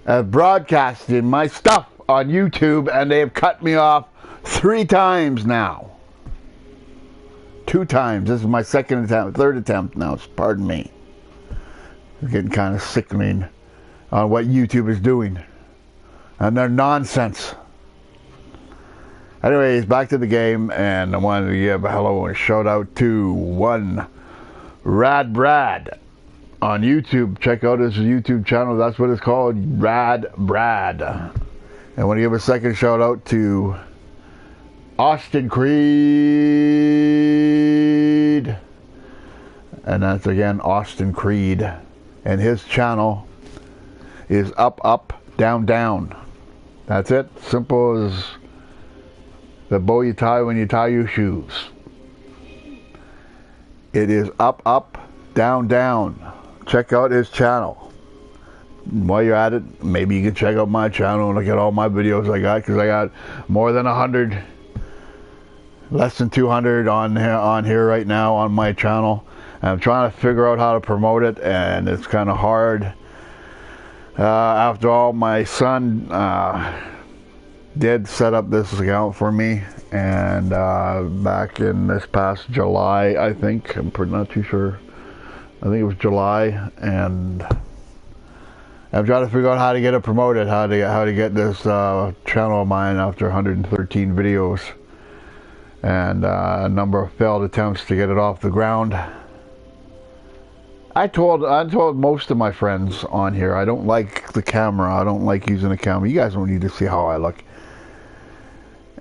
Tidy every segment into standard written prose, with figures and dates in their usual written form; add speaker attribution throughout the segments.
Speaker 1: broadcasting my stuff on YouTube, and they have cut me off 3 times now. 2 times. This is my third attempt now. Pardon me. It's getting kind of sickening on what YouTube is doing. And their nonsense. Anyways, back to the game, and I wanted to give a hello and a shout out to one Rad Brad on YouTube. Check out his YouTube channel. That's what it's called, Rad Brad. I want to give a second shout out to Austin Creed. And that's again Austin Creed. And his channel is up, up, down, down. That's it. Simple as the bow you tie when you tie your shoes. It is up, up, down, down. Check out his channel. While you're at it, maybe you can check out my channel and look at all my videos I got, because I got more than 100, less than 200 on here right now on my channel. And I'm trying to figure out how to promote it, and it's kind of hard. After all, my son did set up this account for me, and back in this past July, I think, I'm not too sure, I think it was July, and I'm trying to figure out how to get it promoted, how to get this channel of mine after 113 videos, and a number of failed attempts to get it off the ground. I told most of my friends on here, I don't like the camera, I don't like using the camera. You guys don't need to see how I look.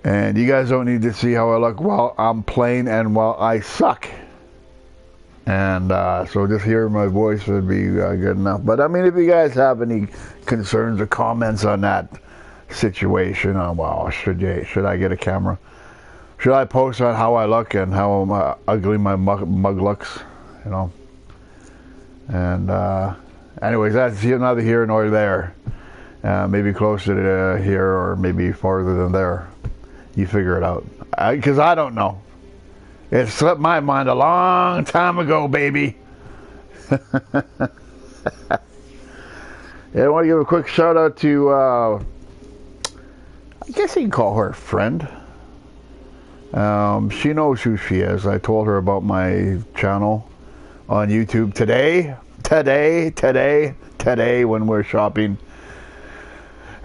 Speaker 1: And you guys don't need to see how I look while I'm playing and while I suck. And so just hearing my voice would be good enough. But I mean, if you guys have any concerns or comments on that situation, well, should I get a camera? Should I post on how I look and how ugly my mug looks? You know. And anyways, that's neither here nor there. Maybe closer to here, or maybe farther than there. You figure it out. Because I don't know. It slipped my mind a long time ago, baby. Yeah, I want to give a quick shout out to, I guess you can call her a friend. She knows who she is. I told her about my channel on YouTube today when we're shopping.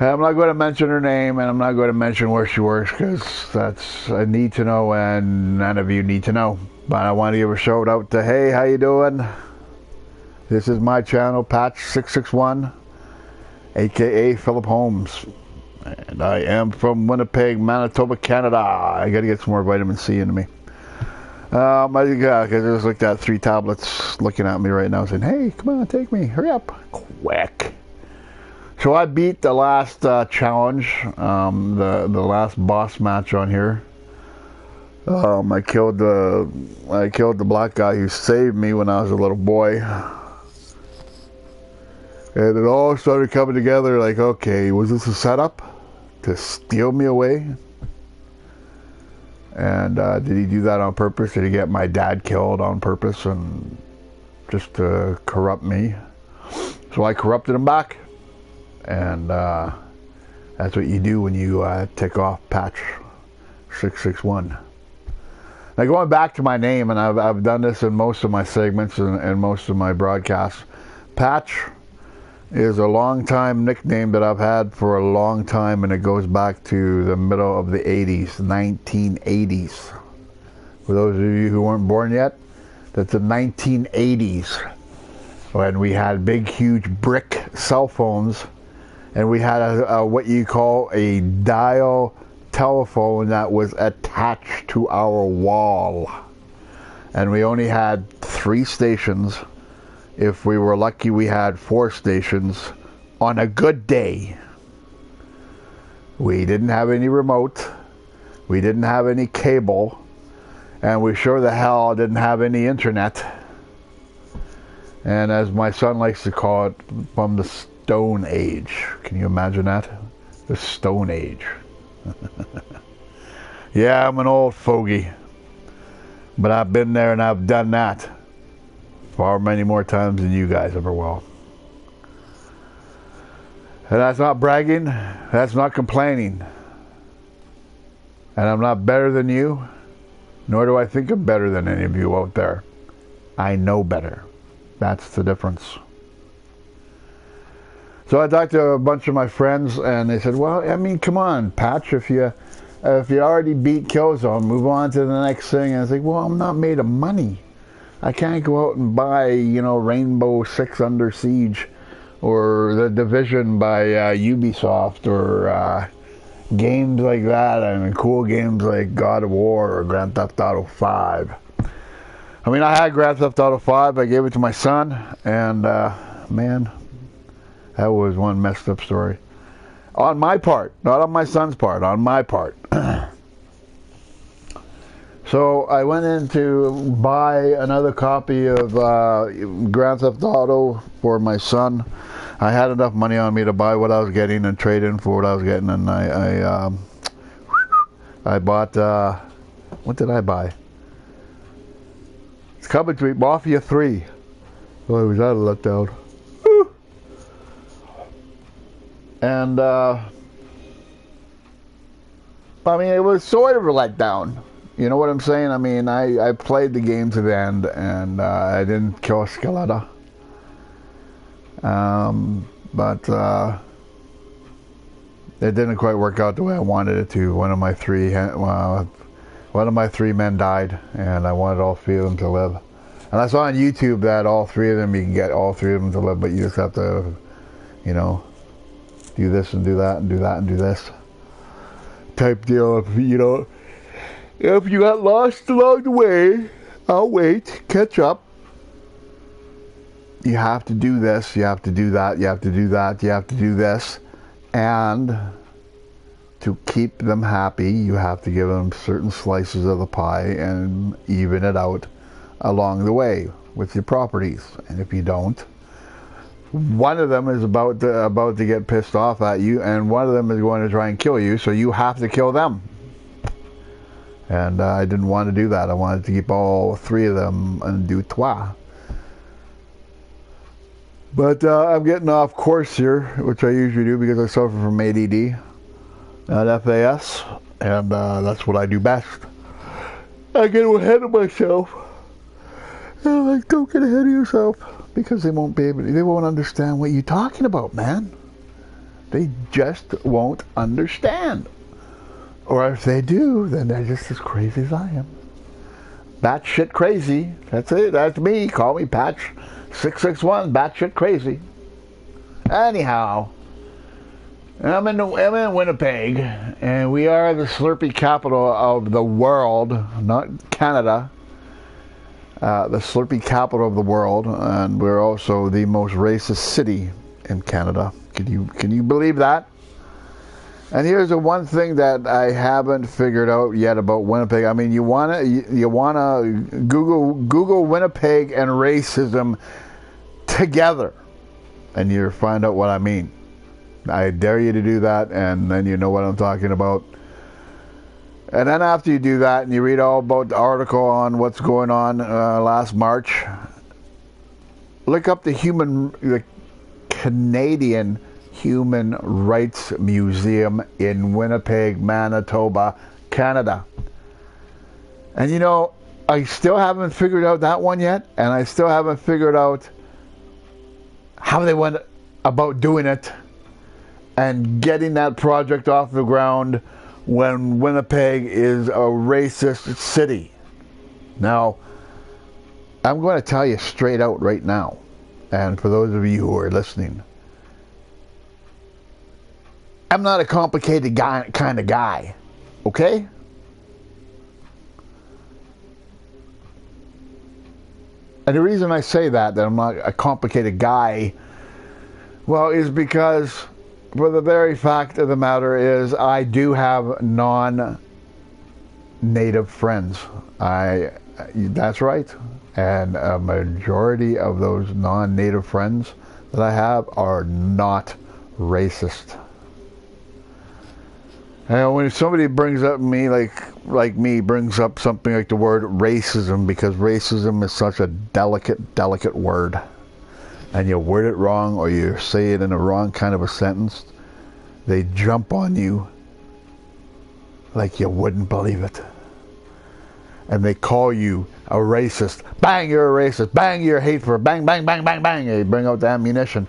Speaker 1: I'm not going to mention her name, and I'm not going to mention where she works, because that's a need to know, and none of you need to know. But I want to give a shout out to, hey, how you doing? This is my channel, Patch661, aka Philip Holmes, and I am from Winnipeg, Manitoba, Canada. I got to get some more vitamin C into me. Because I just looked at 3 tablets looking at me right now saying, hey, come on, take me, hurry up, quick. So I beat the last challenge, the last boss match on here. I killed the black guy who saved me when I was a little boy. And it all started coming together like, okay, was this a setup to steal me away? And did he do that on purpose? Did he get my dad killed on purpose and just to corrupt me? So I corrupted him back. And that's what you do when you take off Patch661. Now, going back to my name, and I've done this in most of my segments and most of my broadcasts, Patch is a long-time nickname that I've had for a long time, and it goes back to the middle of the 80s, 1980s. For those of you who weren't born yet, that's the 1980s, when we had big, huge brick cell phones, and we had a what you call a dial telephone that was attached to our wall. And we only had 3 stations. If we were lucky, we had 4 stations on a good day. We didn't have any remote. We didn't have any cable. And we sure the hell didn't have any internet. And as my son likes to call it, from the Stone Age. Can you imagine that? The Stone Age. Yeah, I'm an old fogey. But I've been there and I've done that far many more times than you guys ever will. And that's not bragging, that's not complaining. And I'm not better than you, nor do I think I'm better than any of you out there. I know better. That's the difference. So I talked to a bunch of my friends, and they said, well, I mean, come on, Patch, if you already beat Killzone, move on to the next thing. And I was like, well, I'm not made of money. I can't go out and buy, you know, Rainbow Six Under Siege or The Division by Ubisoft or games like that. I mean, cool games like God of War or Grand Theft Auto 5. I mean, I had Grand Theft Auto 5. I gave it to my son, and man, that was one messed up story. On my part, not on my son's part, on my part. So I went in to buy another copy of Grand Theft Auto for my son. I had enough money on me to buy what I was getting and trade in for what I was getting, and I bought, what did I buy? It's coming to me, Mafia 3. Boy, was that a letdown. And, I mean, it was sort of a letdown. You know what I'm saying? I mean, I played the game to the end, and I didn't kill a Skeletor. But it didn't quite work out the way I wanted it to. One of my three men died, and I wanted all three of them to live. And I saw on YouTube that all three of them, you can get all three of them to live, but you just have to, you know, do this and do that and do that and do this type deal. If you know, if you got lost along the way, I'll wait, catch up. You have to do this, you have to do that, you have to do that, you have to do this. And to keep them happy, you have to give them certain slices of the pie and even it out along the way with your properties. And if you don't, one of them is about to get pissed off at you, and one of them is going to try and kill you, so you have to kill them. And I didn't want to do that. I wanted to keep all three of them and do trois. But I'm getting off course here, which I usually do because I suffer from ADD and FAS, and that's what I do best. I get ahead of myself. And I'm like, don't get ahead of yourself, because they won't understand what you're talking about, man. They just won't understand. Or if they do, then they're just as crazy as I am. Batshit crazy. That's it. That's me. Call me Patch661's, batshit crazy. Anyhow, I'm in Winnipeg, and we are the Slurpee capital of the world, not Canada. The Slurpee capital of the world, and we're also the most racist city in Canada. Can you believe that? And here's the one thing that I haven't figured out yet about Winnipeg. I mean, you wanna Google Winnipeg and racism together, and you find out what I mean. I dare you to do that, and then you know what I'm talking about. And then after you do that, and you read all about the article on what's going on last March, look up the Canadian Human Rights Museum in Winnipeg, Manitoba, Canada. And you know, I still haven't figured out that one yet, and I still haven't figured out how they went about doing it and getting that project off the ground when Winnipeg is a racist city. Now, I'm going to tell you straight out right now, and for those of you who are listening, I'm not a complicated kind of guy, okay? And the reason I say that I'm not a complicated guy, well, is because for the very fact of the matter is I do have non-native friends. That's right. And a majority of those non-native friends that I have are not racist. And when somebody brings up me, like me, brings up something like the word racism, because racism is such a delicate word. and you word it wrong or you say it in a wrong kind of a sentence, they jump on you like you wouldn't believe it. And they call you a racist. Bang, you're a racist. Bang, you're a hateful. Bang, bang, bang, bang, bang. They bring out the ammunition.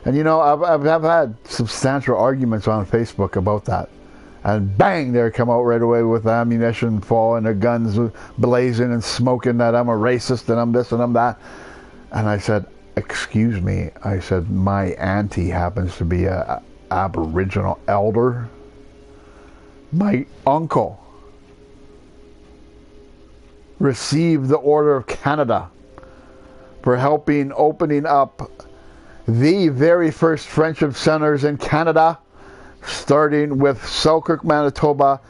Speaker 1: And you know, I've had substantial arguments on Facebook about that. And bang, they come out right away with ammunition falling, their guns blazing and smoking that I'm a racist and I'm this and I'm that. And I said, excuse me. I said, my auntie happens to be a Aboriginal elder. My uncle received the Order of Canada for helping opening up the very first friendship centers in Canada, starting with Selkirk, Manitoba,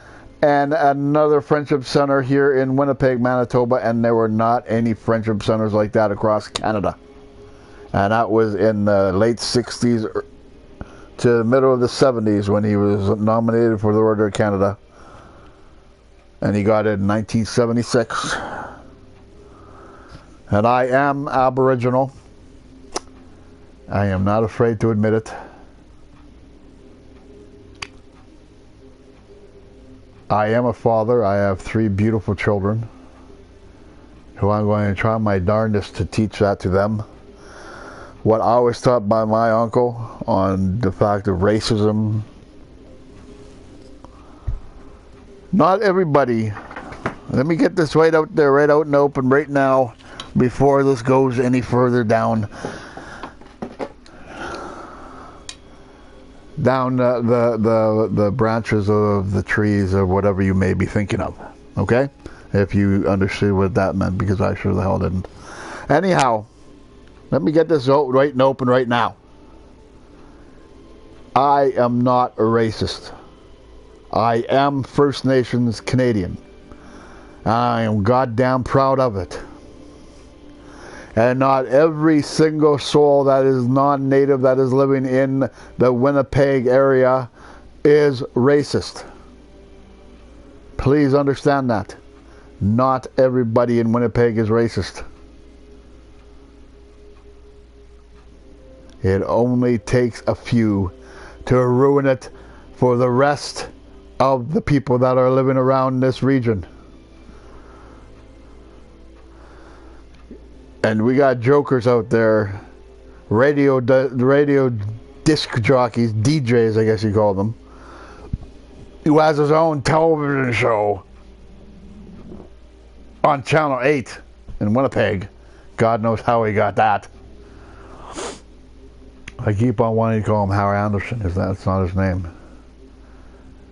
Speaker 1: and another friendship center here in Winnipeg, Manitoba, and there were not any friendship centers like that across Canada. And that was in the late 60s to the middle of the 70s when he was nominated for the Order of Canada. And he got it in 1976. And I am Aboriginal. I am not afraid to admit it. I am a father. I have 3 beautiful children who I'm going to try my darndest to teach that to them. What I was taught by my uncle on the fact of racism. Not everybody. Let me get this right out there, right out in the open right now, before this goes any further down the branches of the trees or whatever you may be thinking of. Okay? If you understood what that meant, because I sure the hell didn't. Anyhow, let me get this out right and open right now. I am not a racist. I am First Nations Canadian. I am goddamn proud of it. And not every single soul that is non-native that is living in the Winnipeg area is racist. Please understand that. Not everybody in Winnipeg is racist. It only takes a few to ruin it for the rest of the people that are living around this region. And we got jokers out there, radio disc jockeys, DJs I guess you call them, who has his own television show on Channel 8 in Winnipeg. God knows how he got that. I keep on wanting to call him Howard Anderson, because that's not his name.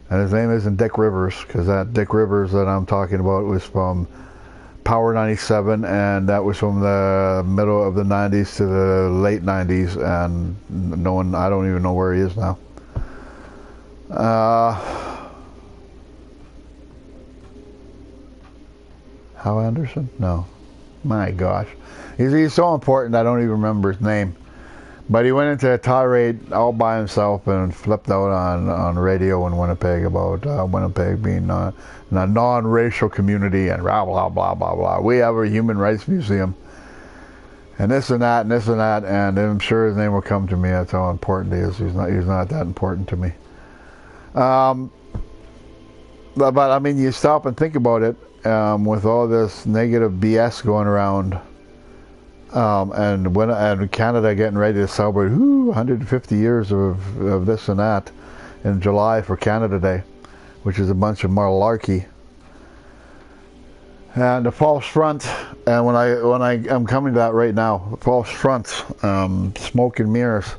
Speaker 1: And his name isn't Dick Rivers, because that Dick Rivers that I'm talking about was from Power 97, and that was from the middle of the 90s to the late 90s, and no one, I don't even know where he is now. Hal Anderson? No. My gosh. He's so important I don't even remember his name. But he went into a tirade all by himself and flipped out on radio in Winnipeg about Winnipeg being a non-racial community and blah, blah, blah, blah, blah. We have a human rights museum. And this and that and this and that. And I'm sure his name will come to me. That's how important he is. He's not that important to me. But I mean, you stop and think about it. With all this negative BS going around. And Canada getting ready to celebrate 150 years of this and that in July for Canada Day, which is a bunch of malarkey. And the false front, and when I'm coming to that right now, the false front, smoke and mirrors,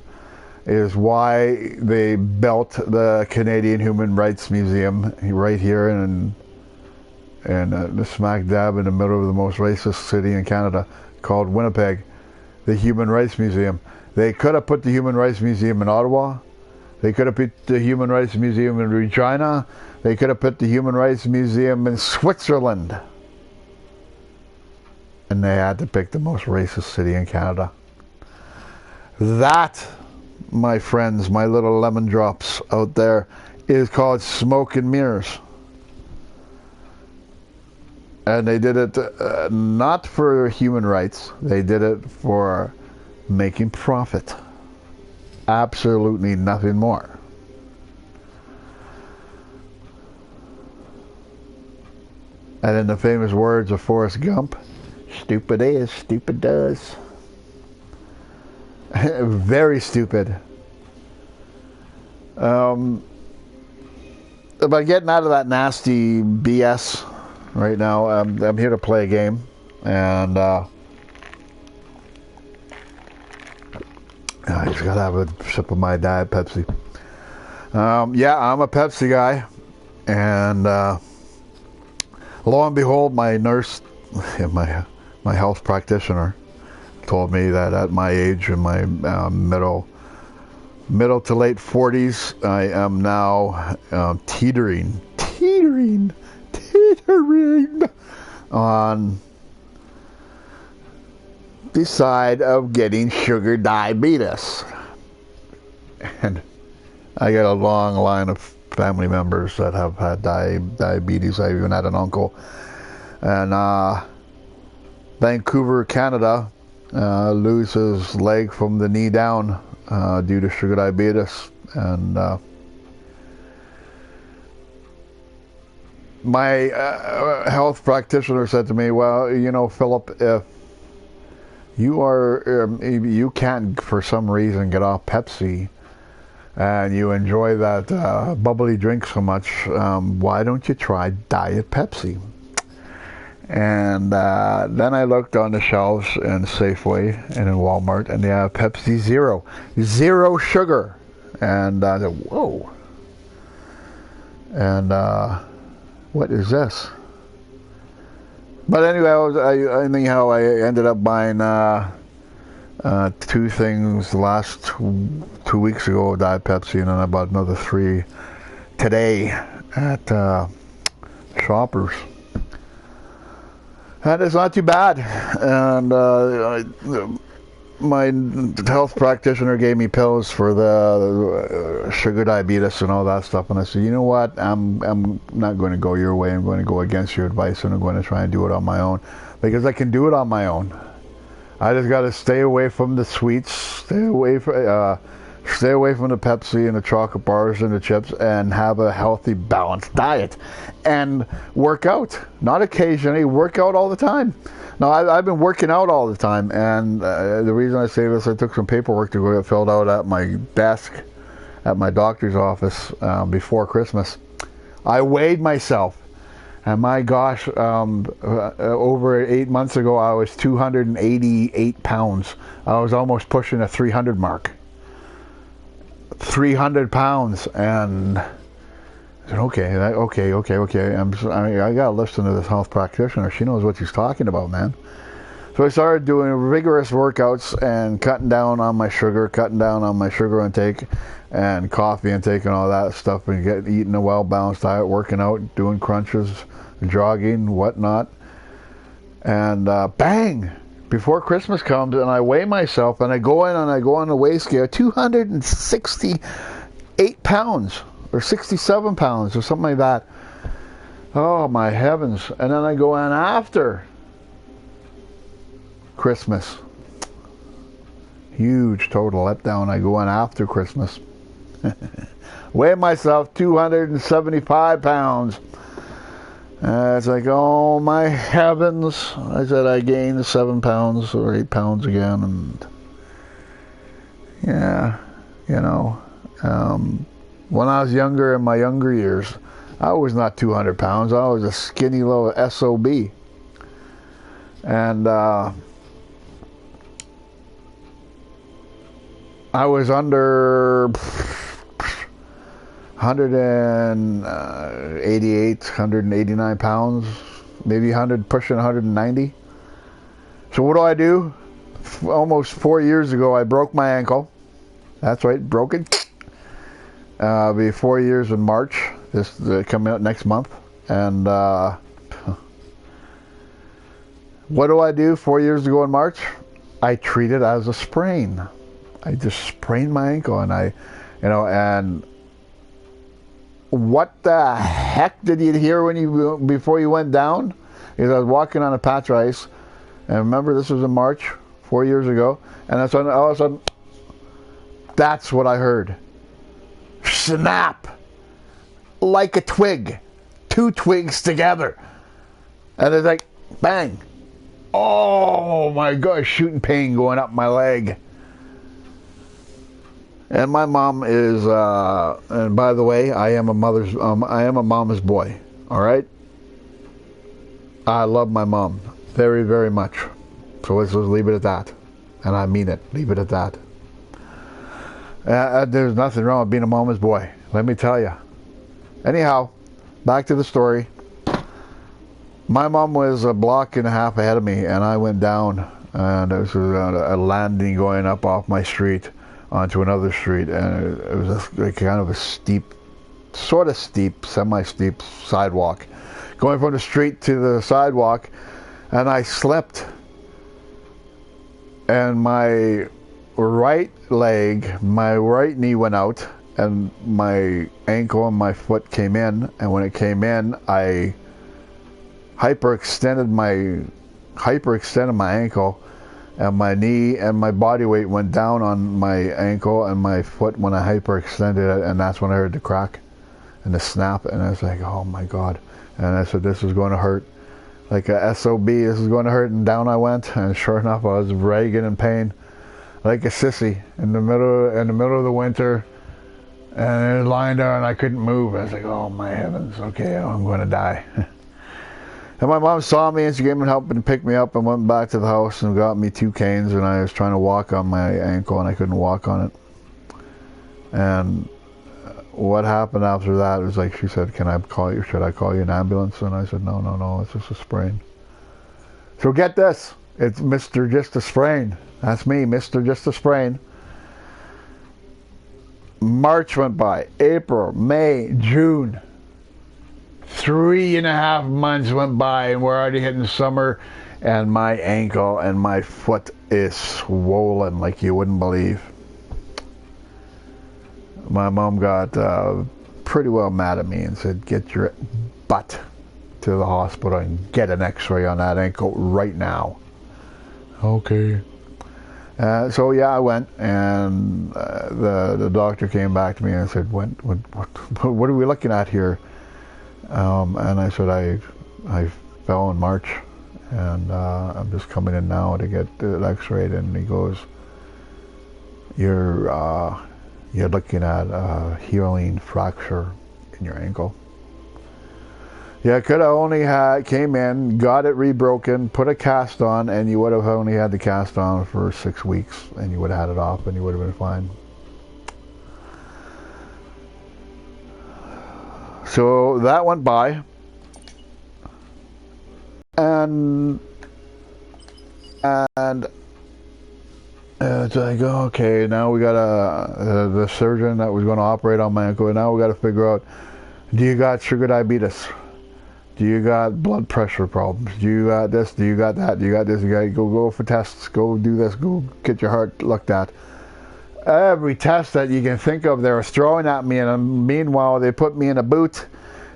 Speaker 1: is why they built the Canadian Human Rights Museum right here in the smack dab in the middle of the most racist city in Canada, called Winnipeg, the Human Rights Museum. They could have put the Human Rights Museum in Ottawa. They could have put the Human Rights Museum in Regina. They could have put the Human Rights Museum in Switzerland. And they had to pick the most racist city in Canada. That, my friends, my little lemon drops out there, is called smoke and mirrors. And they did it not for human rights. They did it for making profit. Absolutely nothing more. And in the famous words of Forrest Gump, stupid is, stupid does. Very stupid. But getting out of that nasty BS right now, I'm here to play a game. And I just gotta have a sip of my Diet Pepsi. Yeah, I'm a Pepsi guy. And lo and behold, my nurse, my health practitioner, told me that at my age, in my middle to late 40s, I am now teetering on the side of getting sugar diabetes. And I got a long line of family members that have had diabetes. I even had an uncle. And Vancouver, Canada, lose his leg from the knee down due to sugar diabetes. And my health practitioner said to me, well, you know, Philip, if you can't for some reason get off Pepsi and you enjoy that bubbly drink so much, why don't you try Diet Pepsi? And then I looked on the shelves in Safeway and in Walmart, and they have Pepsi Zero sugar. And I said, whoa. And what is this? But anyway, anyhow, I ended up buying two things the last 2 weeks ago, Diet Pepsi, and then I bought another 3 today at Shoppers. And it's not too bad. And my health practitioner gave me pills for the sugar diabetes and all that stuff. And I said, you know what? I'm not going to go your way. I'm going to go against your advice, and I'm going to try and do it on my own, because I can do it on my own. I just got to stay away from the sweets, stay away from the Pepsi and the chocolate bars and the chips, and have a healthy, balanced diet, and work out. Not occasionally, work out all the time. Now, I've been working out all the time, and the reason I say this, I took some paperwork to go get filled out at my desk at my doctor's office before Christmas. I weighed myself. And my gosh, over 8 months ago, I was 288 pounds. I was almost pushing a 300 mark. 300 pounds. And I said, okay. I got to listen to this health practitioner. She knows what she's talking about, man. So I started doing rigorous workouts and cutting down on my sugar intake and coffee intake and all that stuff, and eating a well-balanced diet, working out, doing crunches, jogging, whatnot. And bang! Before Christmas comes, and I weigh myself, and I go on the weigh scale, 268 pounds, or 67 pounds, or something like that. Oh, my heavens. And then I go in after Christmas. Huge total letdown. I go in after Christmas. Weigh myself 275 pounds. It's like, oh my heavens. I said I gained 7 pounds or 8 pounds again. And yeah, you know, when I was younger, in my younger years, I was not 200 pounds. I was a skinny little SOB. And I was under 188, 189 pounds, maybe pushing 190. So what do? Almost 4 years ago, I broke my ankle. That's right, broke it. It'll be 4 years in March. This coming out next month. And what do? 4 years ago in March, I treat it as a sprain. I just sprained my ankle, and and what the heck did you hear before you went down? Because I was walking on a patch of ice, and remember, this was in March, 4 years ago, and that's when all of a sudden, that's what I heard. Snap! Like a twig. 2 twigs together. And it's like, bang. Oh my gosh, shooting pain going up my leg. And my mom is, and by the way, I am a mama's boy. All right? I love my mom very, very much. So let's just leave it at that. And I mean it. Leave it at that. There's nothing wrong with being a mama's boy. Let me tell you. Anyhow, back to the story. My mom was a block and a half ahead of me, and I went down, and it was a landing going up off my street onto another street, and it was kind of a steep, sort of steep, semi-steep sidewalk, going from the street to the sidewalk, and I slipped, and my right leg, my right knee went out, and my ankle and my foot came in, and when it came in, I hyperextended my ankle, and my knee and my body weight went down on my ankle and my foot when I hyperextended it, and that's when I heard the crack and the snap, and I was like, oh my God. And I said, this is going to hurt. Like a SOB, this is going to hurt, and down I went, and sure enough, I was writhing in pain, like a sissy, in the middle of the winter, and I was lying there, and I couldn't move. I was like, oh my heavens, okay, I'm going to die. And my mom saw me, and she came and helped and picked me up, and went back to the house and got me 2 canes, and I was trying to walk on my ankle, and I couldn't walk on it. And what happened after that was like, she said, should I call you an ambulance? And I said, no, it's just a sprain. So get this, it's Mr. Just a Sprain. That's me, Mr. Just a Sprain. March went by, April, May, June. 3.5 months went by, and we're already hitting summer, and my ankle and my foot is swollen like you wouldn't believe. My mom got pretty well mad at me and said, get your butt to the hospital and get an x-ray on that ankle right now. Okay. So yeah, I went, and the doctor came back to me and said, what are we looking at here? And I said, I fell in March, and I'm just coming in now to get the x-rayed. And he goes, you're looking at a healing fracture in your ankle. Yeah, I could have only came in, got it rebroken, put a cast on, and you would have only had the cast on for 6 weeks, and you would have had it off, and you would have been fine. So that went by, and it's like, okay, now we got the surgeon that was going to operate on my ankle, and now we got to figure out, do you got sugar diabetes? Do you got blood pressure problems? Do you got this? Do you got that? Do you got this? You got to go for tests. Go do this. Go get your heart looked at. Every test that you can think of, they were throwing at me, and meanwhile, they put me in a boot,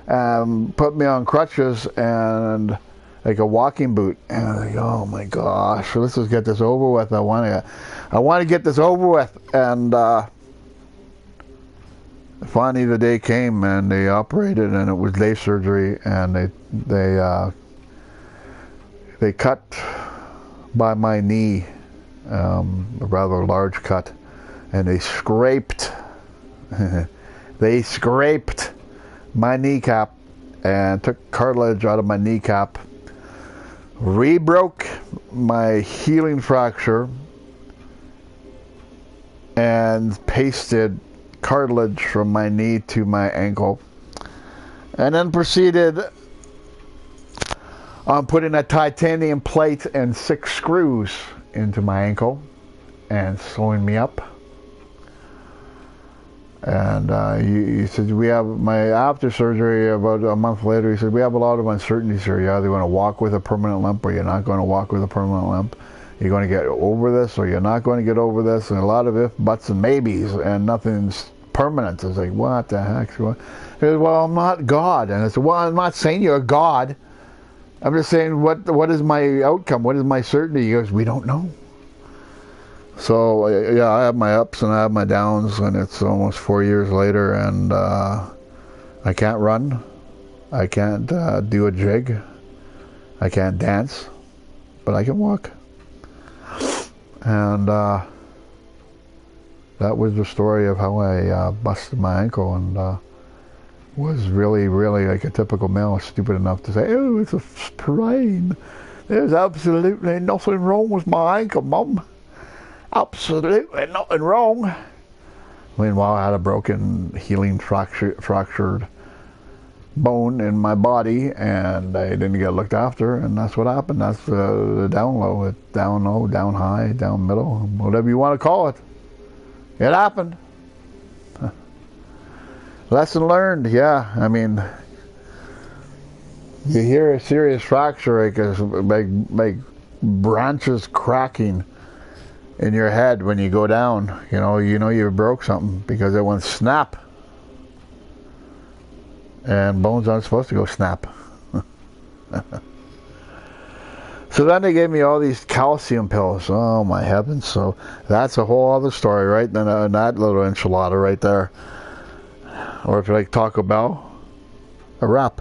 Speaker 1: put me on crutches, and like a walking boot. And I'm like, oh my gosh, let's just get this over with. I want to get this over with. And finally, the day came, and they operated, and it was day surgery, and they cut by my knee, a rather large cut. And they scraped my kneecap and took cartilage out of my kneecap, rebroke my healing fracture, and pasted cartilage from my knee to my ankle, and then proceeded on putting a titanium plate and 6 screws into my ankle and sewing me up. And he said, we have, after surgery, about a month later, he said, we have a lot of uncertainties here. You're either going to walk with a permanent limp, or you're not going to walk with a permanent limp. You're going to get over this, or you're not going to get over this. And a lot of ifs, buts, and maybes, and nothing's permanent. It's like, what the heck? He said, well, I'm not God. And I said, well, I'm not saying you're God. I'm just saying, what is my outcome? What is my certainty? He goes, we don't know. So yeah, I have my ups and I have my downs, and it's almost 4 years later, and I can't run, I can't do a jig, I can't dance, but I can walk. And that was the story of how I busted my ankle, and was really like a typical male, stupid enough to say, "Oh, it's a sprain. There's absolutely nothing wrong with my ankle, Mum. Absolutely nothing wrong." Meanwhile, I had a broken, healing, fractured bone in my body, and I didn't get looked after, and that's what happened. That's the down low. It's down low, down high, down middle, whatever you want to call it. It happened. Lesson learned, yeah. I mean, you hear a serious fracture, like branches cracking in your head when you go down. You know you broke something because it went snap. And bones aren't supposed to go snap. So then they gave me all these calcium pills. Oh my heavens. So that's a whole other story, right? Then that little enchilada right there. Or if you like Taco Bell, a wrap.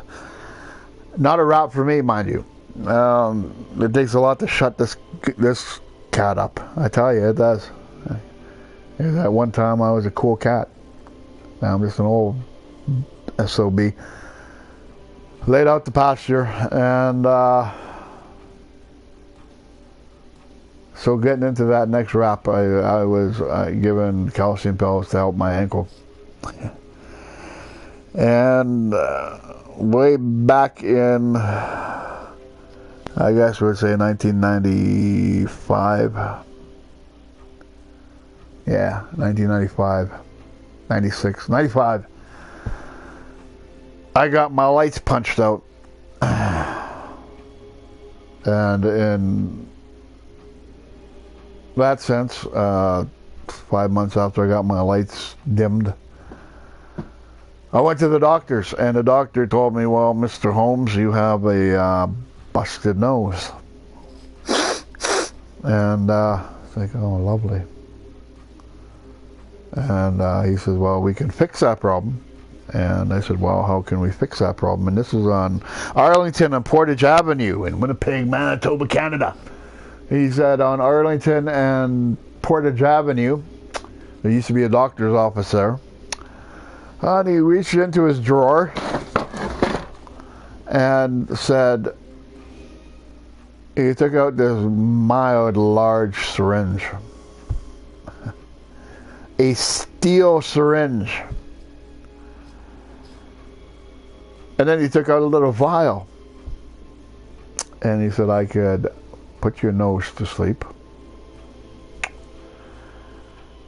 Speaker 1: Not a wrap for me, mind you. It takes a lot to shut this cat up. I tell you, it does. At one time I was a cool cat. Now I'm just an old SOB. Laid out the pasture, and so getting into that next wrap, I was given calcium pills to help my ankle. And way back in, I guess we'd say 1995. Yeah, 1995, 96, 95. I got my lights punched out. And in that sense, 5 months after I got my lights dimmed, I went to the doctors, and the doctor told me, "Well, Mr. Holmes, you have a busted nose." And it's like, oh, lovely. And he says, "Well, we can fix that problem." And I said, "Well, how can we fix that problem?" And this is on Arlington and Portage Avenue in Winnipeg, Manitoba, Canada. He said on Arlington and Portage Avenue, there used to be a doctor's office there. And he reached into his drawer and said, he took out this mild, large syringe. A steel syringe. And then he took out a little vial. And he said, "I could put your nose to sleep."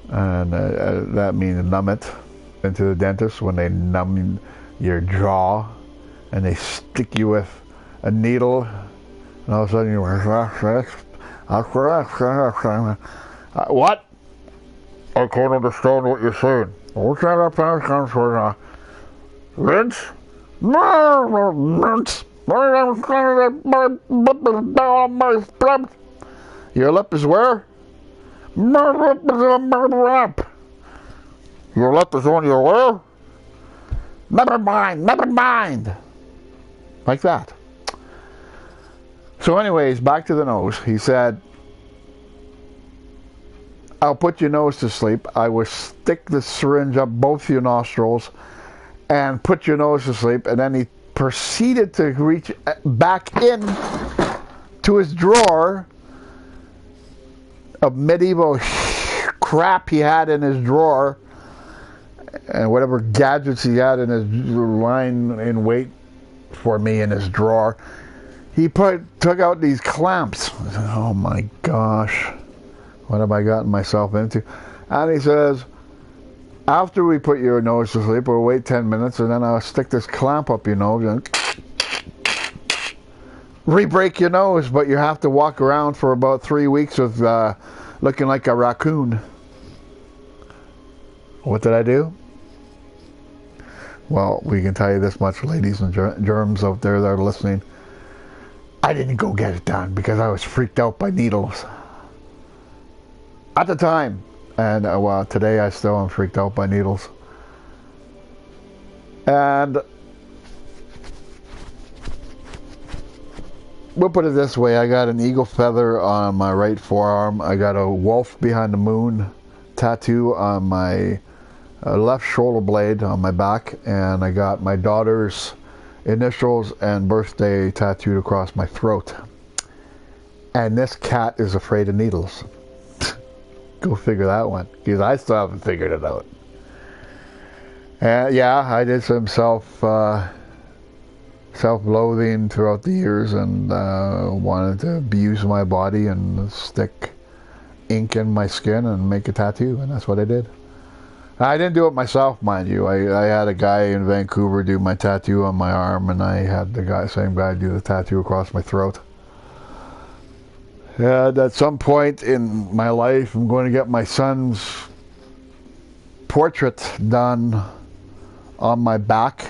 Speaker 1: And that means numb it. Into the dentist when they numb your jaw and they stick you with a needle, and all of a sudden you're what? I can't understand what you're saying. What's that? Rinse? Your lip is where? Your lip is on your where? Never mind. Like that. So anyways, back to the nose. He said, "I'll put your nose to sleep. I will stick the syringe up both your nostrils and put your nose to sleep." And then he proceeded to reach back in to his drawer of medieval crap he had in his drawer, and whatever gadgets he had in his line in wait for me in his drawer. He took out these clamps. I said, "Oh my gosh, what have I gotten myself into?" And he says, "After we put your nose to sleep, we'll wait 10 minutes, and then I'll stick this clamp up your nose and re-break your nose, but you have to walk around for about 3 weeks with looking like a raccoon." What did I do? Well, we can tell you this much, ladies and germs out there that are listening. I didn't go get it done because I was freaked out by needles. at the time. And well, today I still am freaked out by needles. And we'll put it this way, I got an eagle feather on my right forearm. I got a wolf behind the moon tattoo on my left shoulder blade on my back, and I got my daughter's initials and birthday tattooed across my throat. And this cat is afraid of needles. Go figure that one, because I still haven't figured it out. Yeah, I did some self-loathing throughout the years, and wanted to abuse my body and stick ink in my skin and make a tattoo, and that's what I did. I didn't do it myself, mind you. I had a guy in Vancouver do my tattoo on my arm, and I had the same guy do the tattoo across my throat. And at some point in my life, I'm going to get my son's portrait done on my back,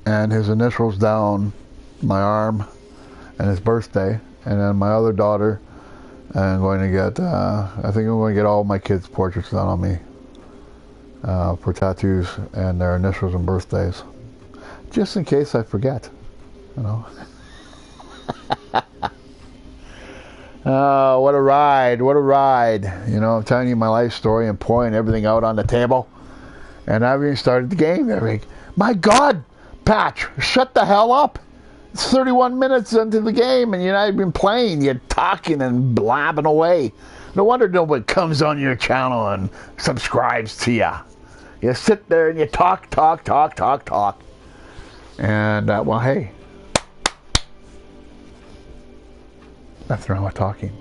Speaker 1: and his initials down my arm, and his birthday. And then my other daughter, I'm going to get, I think I'm going to get all my kids' portraits done on me for tattoos and their initials and birthdays, just in case I forget, you know. What a ride, what a ride. You know, I'm telling you my life story and pouring everything out on the table. And I've even started the game. I'm like, my God, Patch, shut the hell up. It's 31 minutes into the game and you're not even playing. You're talking and blabbing away. No wonder nobody comes on your channel and subscribes to you. You sit there and you talk. And, well, hey, nothing wrong with talking.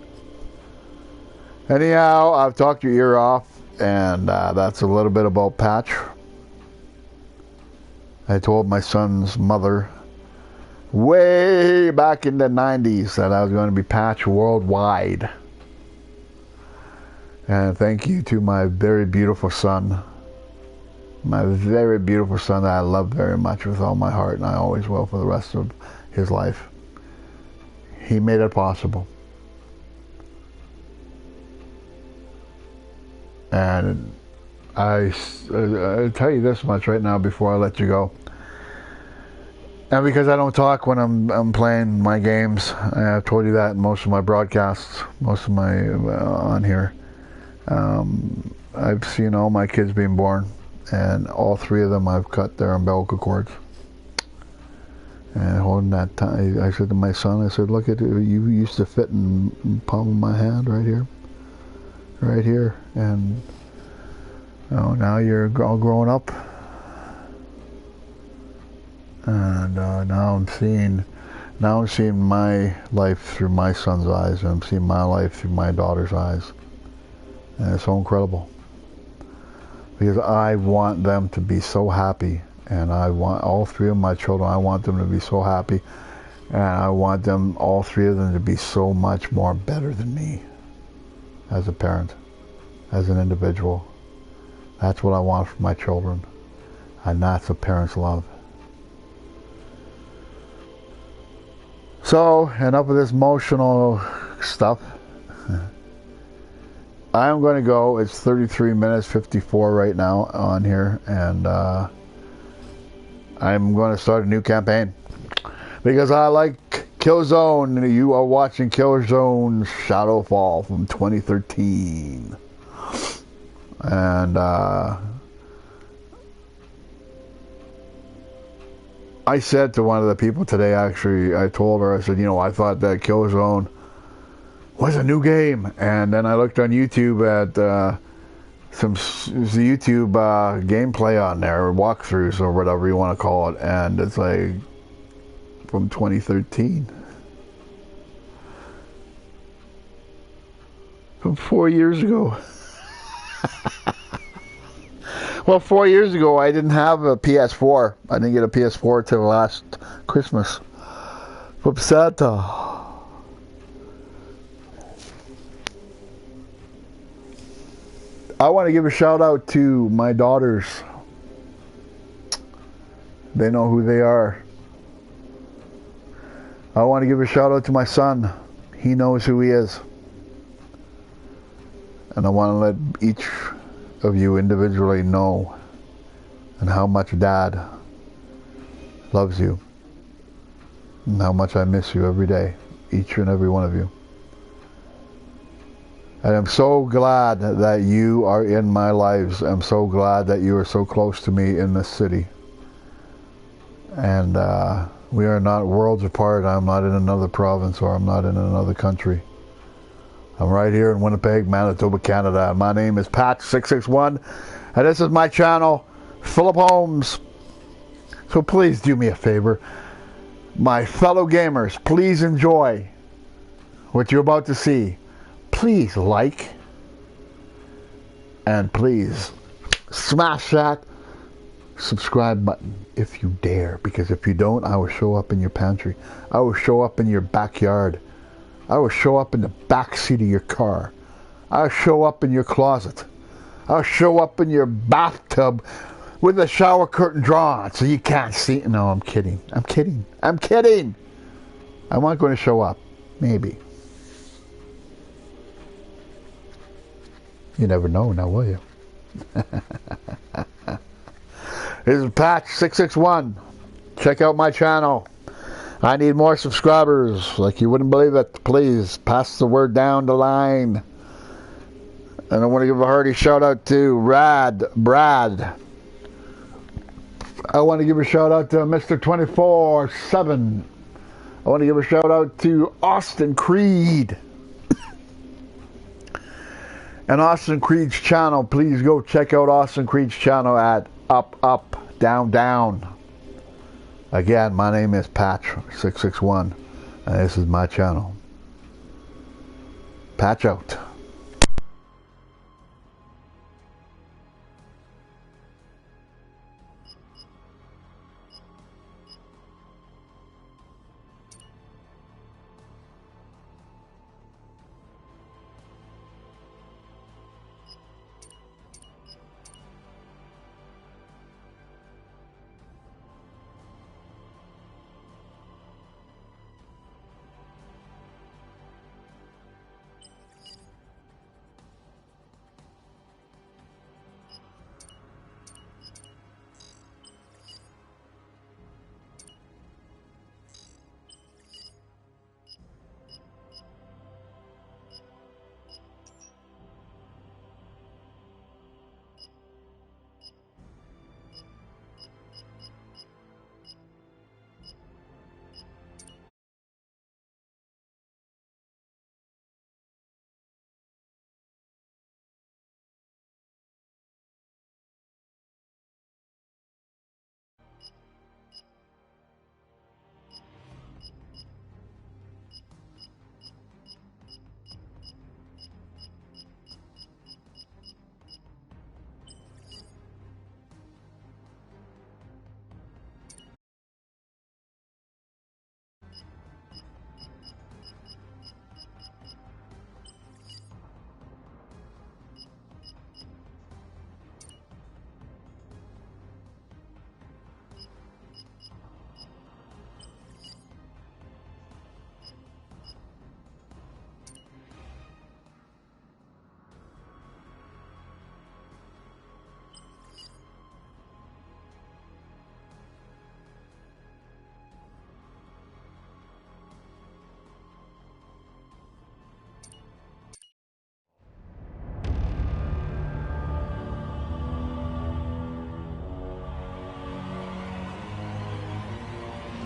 Speaker 1: Anyhow, I've talked your ear off, and that's a little bit about Patch. I told my son's mother way back in the 90s that I was going to be Patch worldwide. And thank you to my very beautiful son. My very beautiful son that I love very much with all my heart, and I always will for the rest of his life. He made it possible. And I'll tell you this much right now before I let you go. And because I don't talk when I'm playing my games, I've told you that in most of my broadcasts, most of my on here. I've seen all my kids being born, and all three of them I've cut their umbilical cords. And holding that time, I said to my son, I said, look at you used to fit in the palm of my hand right here, and now you're all grown up, and now I'm seeing my life through my son's eyes, and I'm seeing my life through my daughter's eyes, and it's so incredible, because I want them to be so happy. And I want all three of my children, I want them to be so happy. And I want them, all three of them, to be so much more better than me as a parent, as an individual. That's what I want for my children. And that's a parent's love. So, enough of this emotional stuff. I'm going to go. It's 33 minutes 54 right now on here. And I'm going to start a new campaign because I like Killzone. You are watching Killzone Shadowfall from 2013, and I said to one of the people today, actually, I told her, I said, you know, I thought that Killzone was a new game, and then I looked on YouTube at some YouTube gameplay on there, or walkthroughs, or whatever you want to call it, and it's like from 2013, from 4 years ago. Well, 4 years ago I didn't have a PS4. I didn't get a PS4 till last Christmas from Santa. I want to give a shout out to my daughters. They know who they are. I want to give a shout out to my son. He knows who he is. And I want to let each of you individually know and how much Dad loves you and how much I miss you every day, each and every one of you. And I'm so glad that you are in my lives. I'm so glad that you are so close to me in this city. And we are not worlds apart. I'm not in another province or I'm not in another country. I'm right here in Winnipeg, Manitoba, Canada. My name is Patch661, and this is my channel, Philip Holmes. So please do me a favor. My fellow gamers, please enjoy what you're about to see. Please like, and please smash that subscribe button if you dare, because if you don't, I will show up in your pantry. I will show up in your backyard. I will show up in the back seat of your car. I'll show up in your closet. I'll show up in your bathtub with the shower curtain drawn so you can't see. No, I'm kidding. I'm kidding. I'm kidding. I'm not going to show up. Maybe. You never know now, will you? This is Patch661. Check out my channel. I need more subscribers. Like you wouldn't believe it. Please pass the word down the line. And I want to give a hearty shout out to Brad. I want to give a shout out to Mr. 24/7. I want to give a shout out to Austin Creed. And Austin Creed's channel, please go check out Austin Creed's channel at Up, Up, Down, Down. Again, my name is Patch661, and this is my channel. Patch out.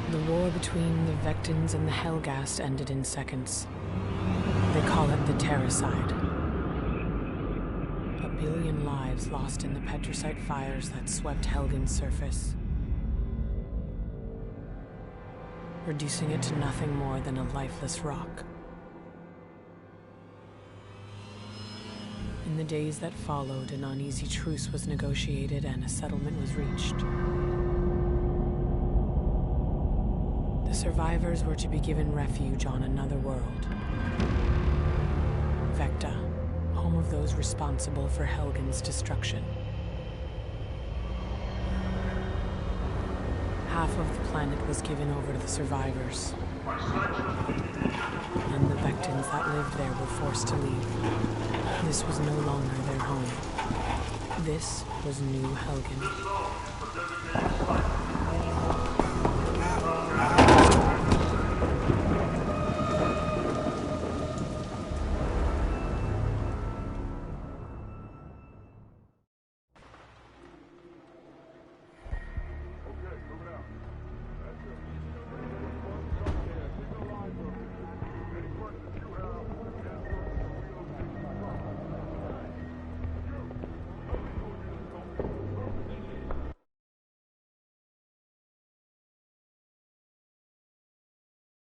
Speaker 2: The war between the Vectans and the Helghast ended in seconds. They call it the Terracide. 1 billion lives lost in the Petricite fires that swept Helgen's surface, reducing it to nothing more than a lifeless rock. In the days that followed, an uneasy truce was negotiated and a settlement was reached. The survivors were to be given refuge on another world. Vecta, home of those responsible for Helgen's destruction. Half of the planet was given over to the survivors, And the Vectins that lived there were forced to leave. This was no longer their home. This was New Helgen.